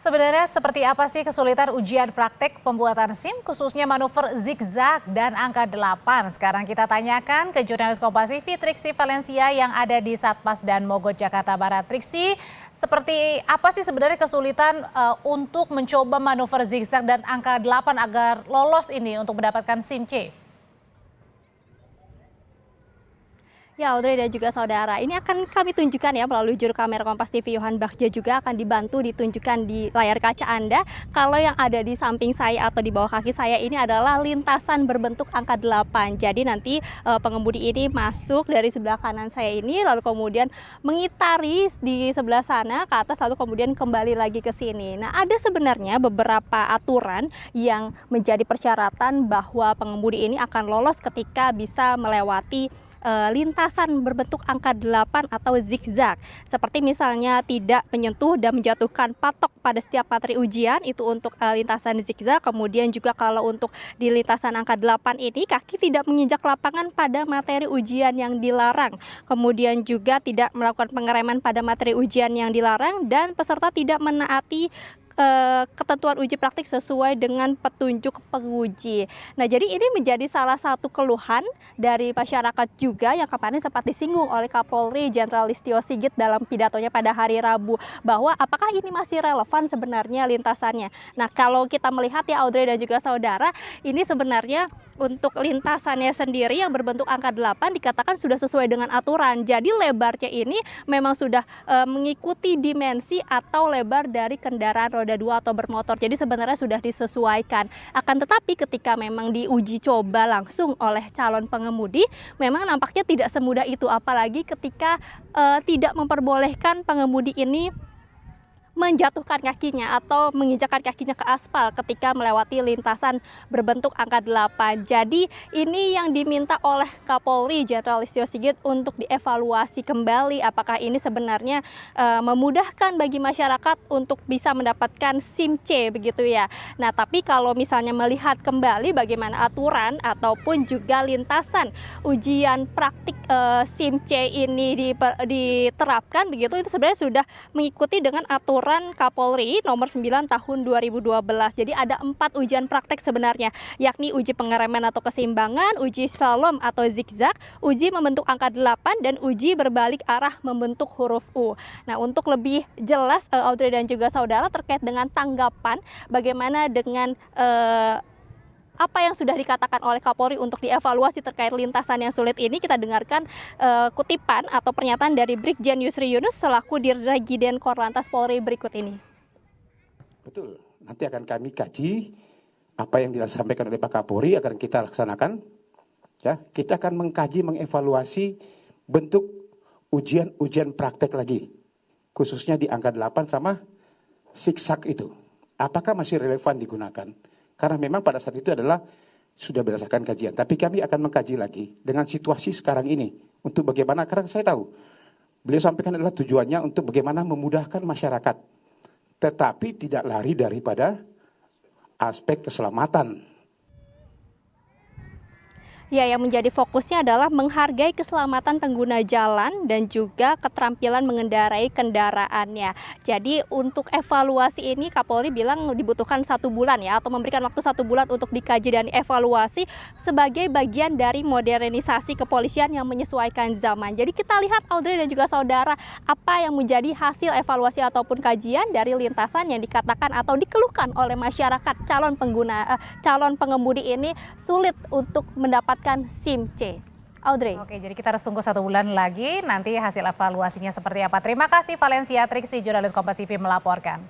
Sebenarnya seperti apa sih kesulitan ujian praktek pembuatan SIM khususnya manuver zigzag dan angka 8? Sekarang kita tanyakan ke jurnalis Kompas TV Triksi Valencia yang ada di Satpas dan Mogot Jakarta Barat. Triksi, seperti apa sih sebenarnya kesulitan untuk mencoba manuver zigzag dan angka 8 agar lolos ini untuk mendapatkan SIM C? Ya, Audrey dan juga saudara, ini akan kami tunjukkan ya melalui juru kamera Kompas TV Yohan Bagja, juga akan dibantu ditunjukkan di layar kaca Anda. Kalau yang ada di samping saya atau di bawah kaki saya ini adalah lintasan berbentuk angka 8. Jadi nanti pengemudi ini masuk dari sebelah kanan saya ini, lalu kemudian mengitari di sebelah sana ke atas, lalu kemudian kembali lagi ke sini. Nah, ada sebenarnya beberapa aturan yang menjadi persyaratan bahwa pengemudi ini akan lolos ketika bisa melewati lintasan berbentuk angka 8 atau zigzag. Seperti misalnya tidak menyentuh dan menjatuhkan patok pada setiap materi ujian, itu untuk lintasan zigzag. Kemudian juga kalau untuk di lintasan angka 8 ini, kaki tidak menginjak lapangan pada materi ujian yang dilarang. Kemudian juga tidak melakukan pengereman pada materi ujian yang dilarang, dan peserta tidak menaati ketentuan uji praktik sesuai dengan petunjuk penguji. Nah, jadi ini menjadi salah satu keluhan dari masyarakat juga yang kemarin sempat disinggung oleh Kapolri Jenderal Listio Sigit dalam pidatonya pada hari Rabu, bahwa apakah ini masih relevan sebenarnya lintasannya. Nah, kalau kita melihat ya Audrey dan juga saudara, ini sebenarnya untuk lintasannya sendiri yang berbentuk angka 8 dikatakan sudah sesuai dengan aturan. Jadi lebarnya ini memang sudah mengikuti dimensi atau lebar dari kendaraan roda 2 atau bermotor. Jadi sebenarnya sudah disesuaikan. Akan tetapi ketika memang diuji coba langsung oleh calon pengemudi, memang nampaknya tidak semudah itu, apalagi ketika tidak memperbolehkan pengemudi ini menjatuhkan kakinya atau menginjakkan kakinya ke aspal ketika melewati lintasan berbentuk angka 8. Jadi ini yang diminta oleh Kapolri Jenderal Listio Sigit untuk dievaluasi kembali apakah ini sebenarnya memudahkan bagi masyarakat untuk bisa mendapatkan SIM C begitu ya. Nah, tapi kalau misalnya melihat kembali bagaimana aturan ataupun juga lintasan ujian praktik SIM C ini diterapkan begitu, itu sebenarnya sudah mengikuti dengan aturan Kapolri nomor 9 tahun 2012. Jadi ada 4 ujian praktek sebenarnya, yakni uji pengereman atau keseimbangan, uji slalom atau zigzag, uji membentuk angka 8, dan uji berbalik arah membentuk huruf U. Nah, untuk lebih jelas Audrey dan juga saudara terkait dengan tanggapan bagaimana dengan apa yang sudah dikatakan oleh Kapolri untuk dievaluasi terkait lintasan yang sulit ini, kita dengarkan kutipan atau pernyataan dari Brigjen Yusri Yunus selaku Dirgiden Korlantas Polri berikut ini. Betul, nanti akan kami kaji apa yang disampaikan oleh Pak Kapolri akan kita laksanakan. Ya, kita akan mengkaji, mengevaluasi bentuk ujian praktek lagi, khususnya di angka 8 sama zigzag itu. Apakah masih relevan digunakan? Karena memang pada saat itu adalah sudah berdasarkan kajian. Tapi kami akan mengkaji lagi dengan situasi sekarang ini. Untuk bagaimana, karena saya tahu beliau sampaikan adalah tujuannya untuk bagaimana memudahkan masyarakat. Tetapi tidak lari daripada aspek keselamatan. Ya, yang menjadi fokusnya adalah menghargai keselamatan pengguna jalan dan juga keterampilan mengendarai kendaraannya. Jadi untuk evaluasi ini Kapolri bilang dibutuhkan 1 bulan ya, atau memberikan waktu 1 bulan untuk dikaji dan evaluasi sebagai bagian dari modernisasi kepolisian yang menyesuaikan zaman. Jadi kita lihat Audrey dan juga saudara, apa yang menjadi hasil evaluasi ataupun kajian dari lintasan yang dikatakan atau dikeluhkan oleh masyarakat calon pengemudi ini sulit untuk mendapatkan SIM C. Audrey. Oke, jadi kita harus tunggu 1 bulan lagi nanti hasil evaluasinya seperti apa. Terima kasih Valencia Triksi, jurnalis Kompas TV melaporkan.